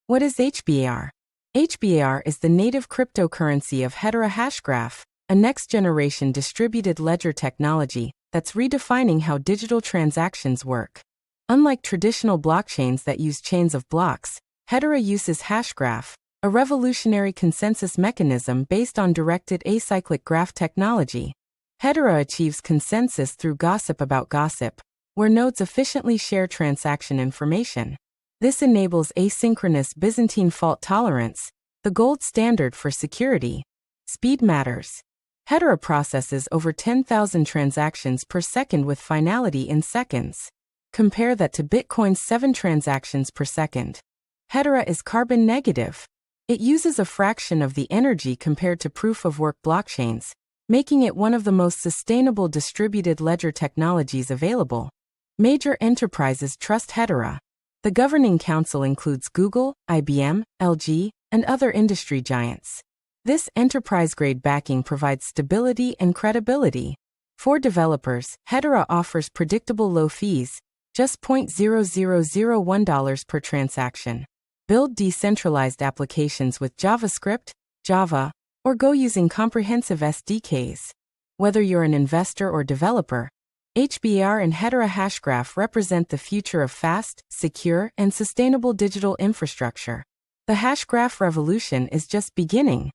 What is HBAR? HBAR is the native cryptocurrency of Hedera Hashgraph, a next-generation distributed ledger technology that's redefining how digital transactions work. Unlike traditional blockchains that use chains of blocks, Hedera uses Hashgraph, a revolutionary consensus mechanism based on directed acyclic graph technology. Hedera achieves consensus through gossip about gossip, where nodes efficiently share transaction information. This enables asynchronous Byzantine fault tolerance, the gold standard for security. Speed matters. Hedera processes over 10,000 transactions per second with finality in seconds. Compare that to Bitcoin's 7 transactions per second. Hedera is carbon negative. It uses a fraction of the energy compared to proof-of-work blockchains, making it one of the most sustainable distributed ledger technologies available. Major enterprises trust Hedera. The governing council includes Google, IBM, LG, and other industry giants. This enterprise-grade backing provides stability and credibility. For developers, Hedera offers predictable low fees, just $0.0001 per transaction. Build decentralized applications with JavaScript, Java, or Go using comprehensive SDKs. Whether you're an investor or developer, HBAR and Hedera Hashgraph represent the future of fast, secure, and sustainable digital infrastructure. The Hashgraph revolution is just beginning.